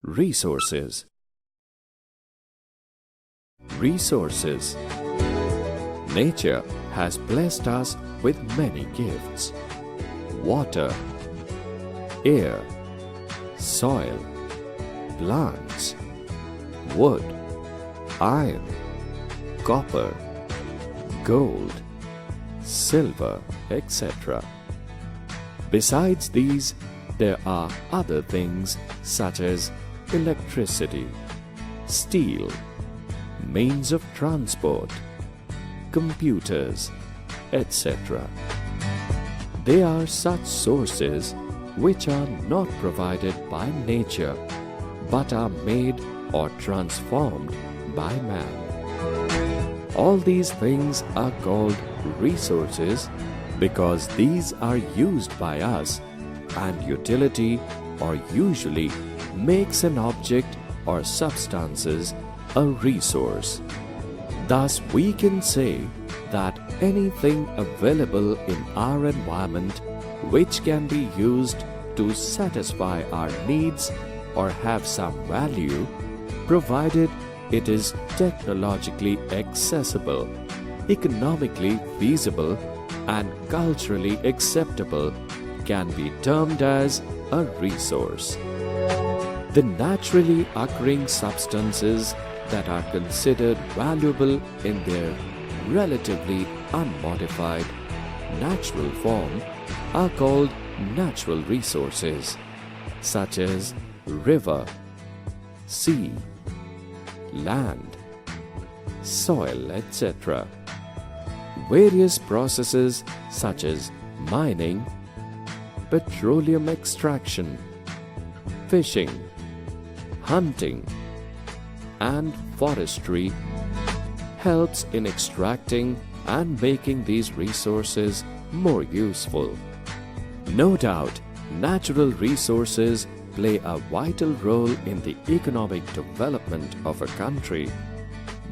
Resources. Resources. Nature has blessed us with many gifts: water, air, soil, plants, wood, iron, copper, gold, silver, etc. Besides these, there are other things such as electricity, steel, means of transport, computers, etc. They are such sources which are not provided by nature but are made or transformed by man. All these things are called resources because these are used by us, and utility or usually makes an object or substances a resource. Thus we can say that anything available in our environment which can be used to satisfy our needs or have some value, provided it is technologically accessible, economically feasible, and culturally acceptable, can be termed as a resource. The naturally occurring substances that are considered valuable in their relatively unmodified natural form are called natural resources, such as river, sea, land, soil, etc. Various processes such as mining, petroleum extraction, fishing, hunting, and forestry helps in extracting and making these resources more useful. No doubt, natural resources play a vital role in the economic development of a country,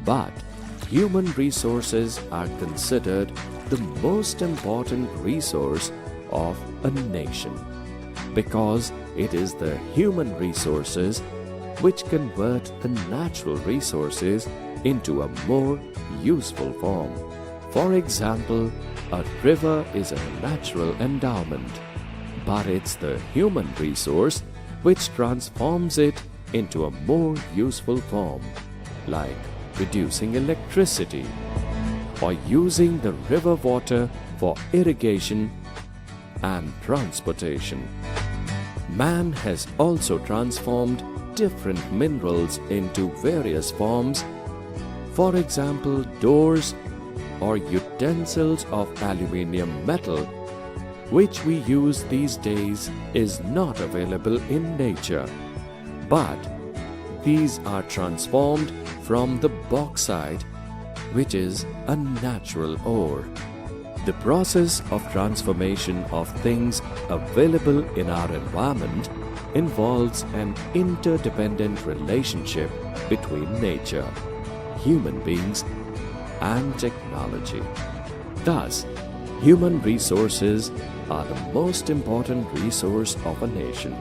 but human resources are considered the most important resource of a nation, because it is the human resources which convert the natural resources into a more useful form. For example, a river is a natural endowment, but it's the human resource which transforms it into a more useful form, like producing electricity or using the river water for irrigation and transportation. Man has also transformed different minerals into various forms. For example, doors or utensils of aluminium metal, which we use these days, is not available in nature, but these are transformed from the bauxite, which is a natural ore. The process of transformation of things available in our environment involves an interdependent relationship between nature, human beings, and technology. Thus, human resources are the most important resource of a nation,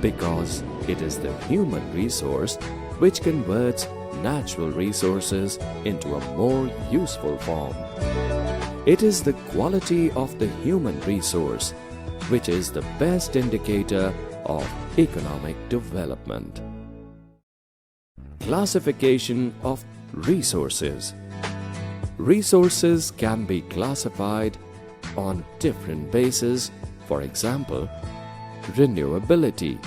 because it is the human resource which converts natural resources into a more useful form. It is the quality of the human resource which is the best indicator of economic development. Classification of resources. Resources can be classified on different bases. For example, renewability,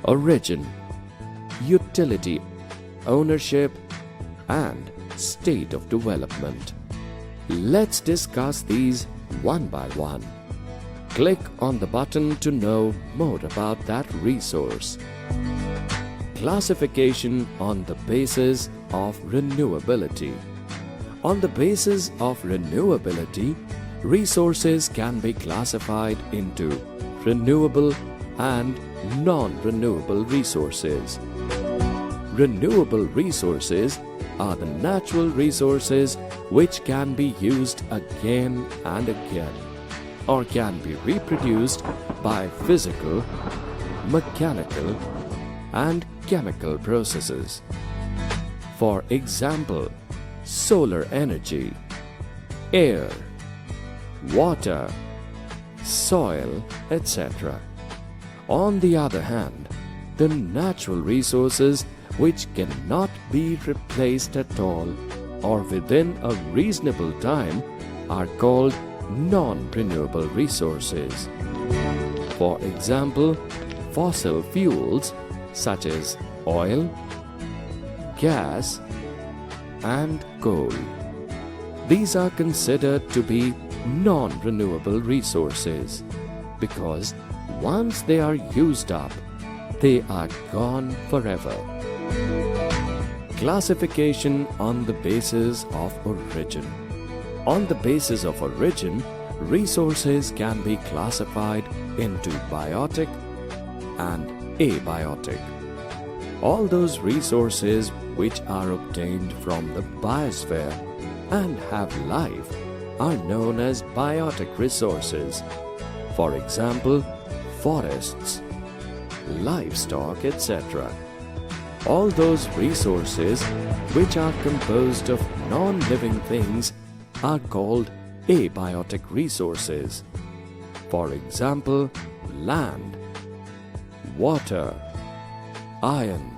origin, utility, ownership, and state of development. Let's discuss these one by one. Click on the button to know more about that resource. Classification on the basis of renewability. On the basis of renewability, resources can be classified into renewable and non-renewable resources. Renewable resources are the natural resources which can be used again and again, or can be reproduced by physical, mechanical, and chemical processes. For example, solar energy, air, water, soil, etc. On the other hand, the natural resources which cannot be replaced at all or within a reasonable time are called non-renewable resources. For example, fossil fuels such as oil, gas, and coal. These are considered to be non-renewable resources because once they are used up, they are gone forever. Classification on the basis of origin. On the basis of origin, resources can be classified into biotic and abiotic. All those resources which are obtained from the biosphere and have life are known as biotic resources. For example, forests, livestock, etc. All those resources which are composed of non-living things are called abiotic resources. For example, land, water, iron,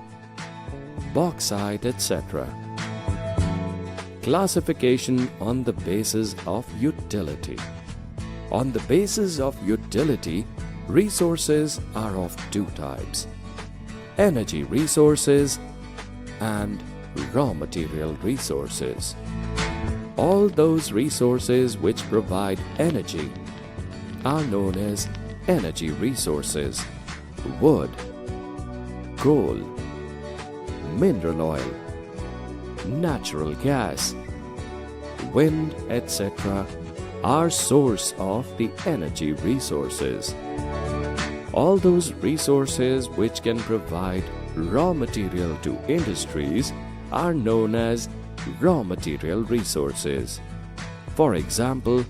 bauxite, etc. Classification on the basis of utility. On the basis of utility, resources are of two types: energy resources and raw material resources. All those resources which provide energy are known as energy resources: wood, coal, mineral oil, natural gas, wind, etc. are source of the energy resources. All those resources which can provide raw material to industries are known as raw material resources. For example,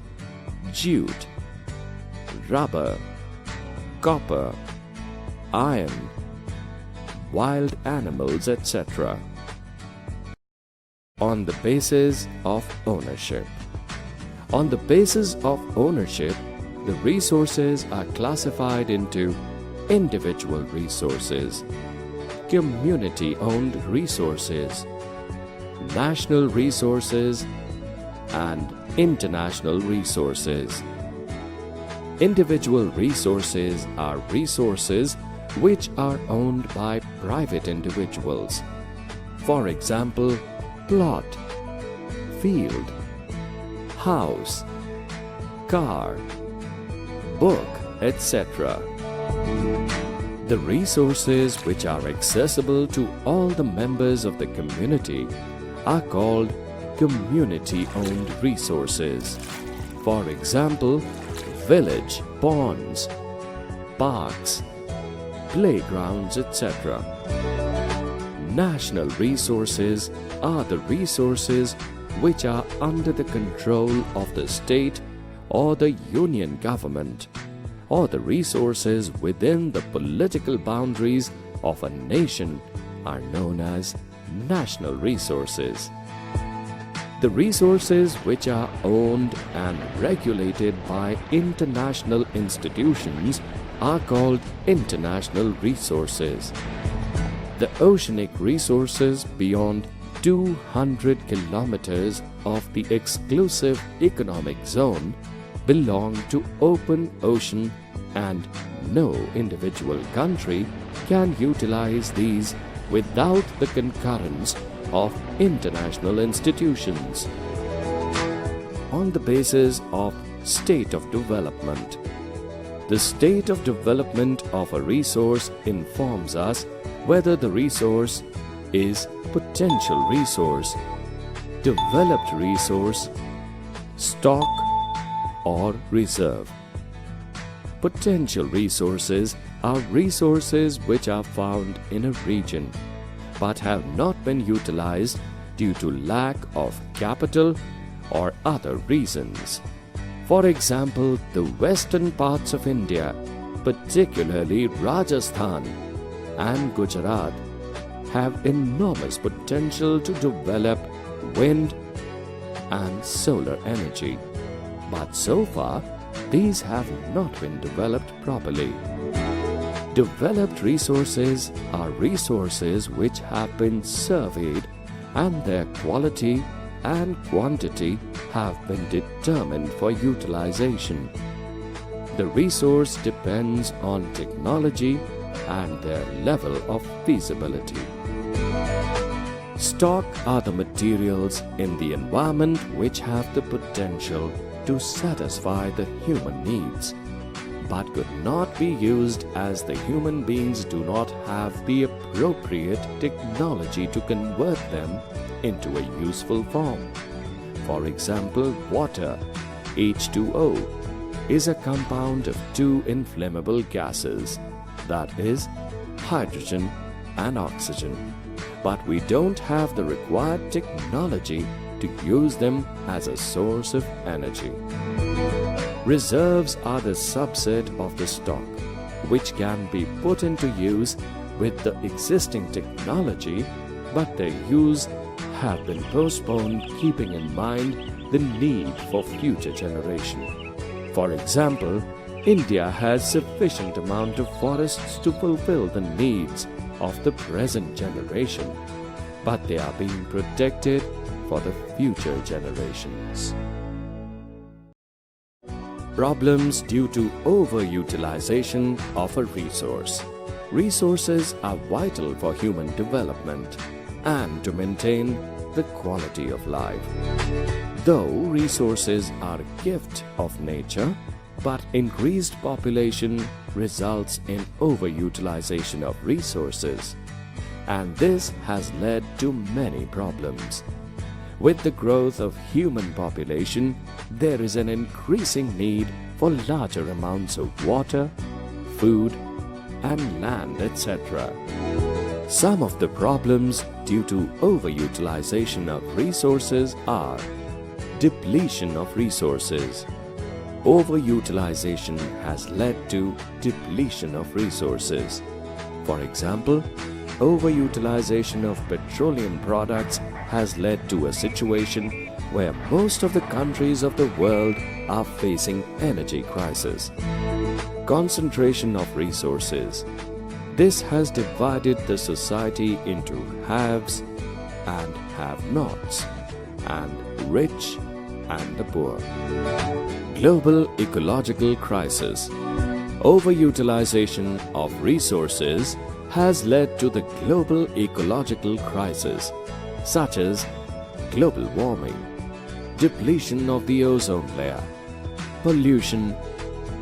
jute, rubber, copper, iron, wild animals, etc. On the basis of ownership. On the basis of ownership, the resources are classified into individual resources, community-owned resources, national resources, and international resources. Individual resources are resources which are owned by private individuals. For example, plot, field, house, car, book, etc. The resources which are accessible to all the members of the community are called community-owned resources. For example, village ponds, parks, playgrounds, etc. National resources are the resources which are under the control of the state or the union government, or the resources within the political boundaries of a nation are known as national resources. The resources which are owned and regulated by international institutions are called international resources. The oceanic resources beyond 200 kilometers of the exclusive economic zone belong to open ocean, and no individual country can utilize these without the concurrence of international institutions. On the basis of state of development. The state of development of a resource informs us whether the resource is potential resource, developed resource, stock, or reserve. Potential resources are resources which are found in a region but have not been utilized due to lack of capital or other reasons. For example, the western parts of India, particularly Rajasthan, and Gujarat have enormous potential to develop wind and solar energy, but so far these have not been developed properly. Developed resources are resources which have been surveyed and their quality and quantity have been determined for utilization. The resource depends on technology and their level of feasibility. Stock are the materials in the environment which have the potential to satisfy the human needs, but could not be used as the human beings do not have the appropriate technology to convert them into a useful form. For example, water, H2O, is a compound of two inflammable gases, that is, hydrogen and oxygen. But we don't have the required technology to use them as a source of energy. Reserves are the subset of the stock, which can be put into use with the existing technology, but their use have been postponed keeping in mind the need for future generation. For example, India has sufficient amount of forests to fulfill the needs of the present generation, but they are being protected for the future generations. Problems due to overutilization of a resource. Resources are vital for human development and to maintain the quality of life. Though resources are a gift of nature, but increased population results in overutilization of resources, and this has led to many problems. With the growth of human population, there is an increasing need for larger amounts of water, food, and land, etc. Some of the problems due to overutilization of resources are depletion of resources. Overutilization has led to depletion of resources. For example, overutilization of petroleum products has led to a situation where most of the countries of the world are facing energy crisis. Concentration of resources. This has divided the society into haves and have-nots, and rich and the poor. Global ecological crisis. Overutilization of resources has led to the global ecological crisis, such as global warming, depletion of the ozone layer, pollution,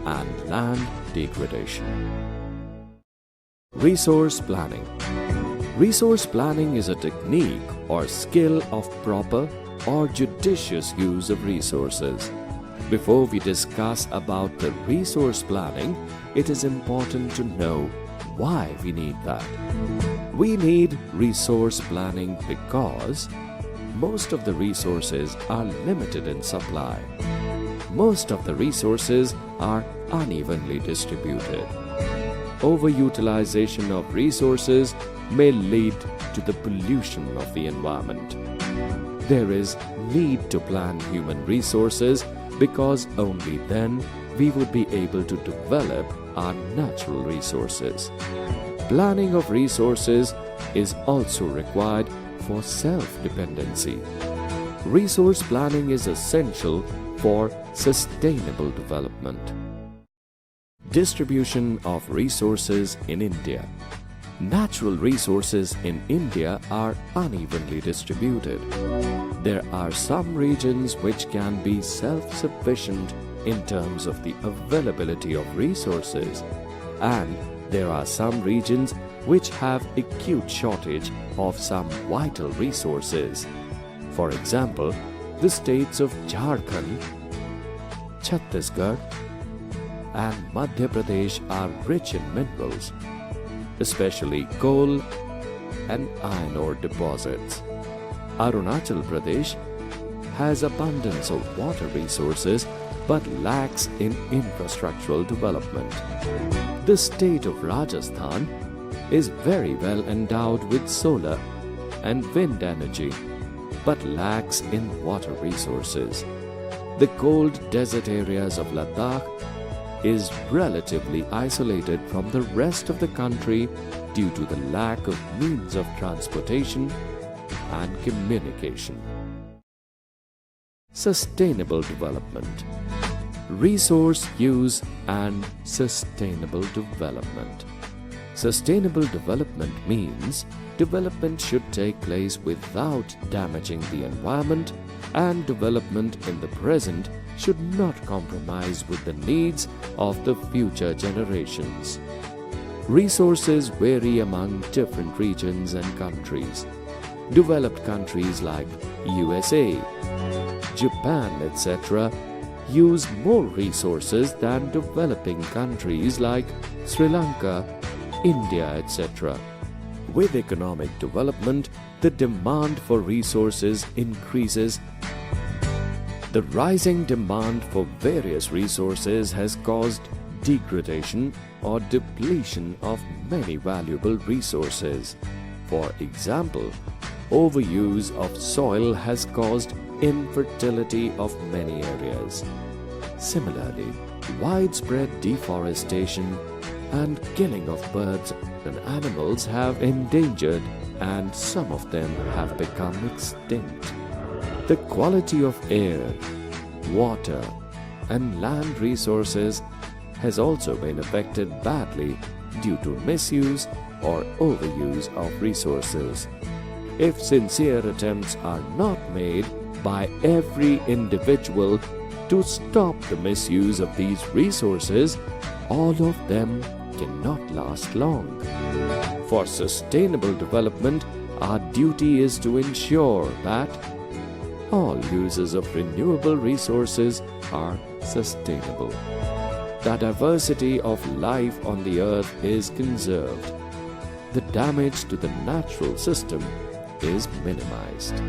and land degradation. Resource planning. Resource planning is a technique or skill of proper or judicious use of resources. Before we discuss about the resource planning, it is important to know why we need that. We need resource planning because most of the resources are limited in supply. Most of the resources are unevenly distributed. Overutilization of resources may lead to the pollution of the environment. There is need to plan human resources because only then we would be able to develop our natural resources. Planning of resources is also required for self-dependency. Resource planning is essential for sustainable development. Distribution of resources in India. Natural resources in India are unevenly distributed. There are some regions which can be self-sufficient in terms of the availability of resources, and there are some regions which have acute shortage of some vital resources. For example, the states of Jharkhand, Chhattisgarh, and Madhya Pradesh are rich in minerals, especially coal and iron ore deposits. Arunachal Pradesh has abundance of water resources but lacks in infrastructural development. The state of Rajasthan is very well endowed with solar and wind energy, but lacks in water resources. The cold desert areas of Ladakh is relatively isolated from the rest of the country due to the lack of means of transportation and communication. Sustainable development. Resource use and sustainable development. Sustainable development means development should take place without damaging the environment, and development in the present should not compromise with the needs of the future generations. Resources vary among different regions and countries. Developed countries like USA, Japan, etc. use more resources than developing countries like Sri Lanka, India, etc. With economic development, the demand for resources increases. The rising demand for various resources has caused degradation or depletion of many valuable resources. For example, overuse of soil has caused infertility of many areas. Similarly, widespread deforestation and killing of birds and animals have endangered, and some of them have become extinct. The quality of air, water, and land resources has also been affected badly due to misuse or overuse of resources. If sincere attempts are not made by every individual to stop the misuse of these resources, all of them cannot last long. For sustainable development, our duty is to ensure that all uses of renewable resources are sustainable. The diversity of life on the earth is conserved. The damage to the natural system is minimized.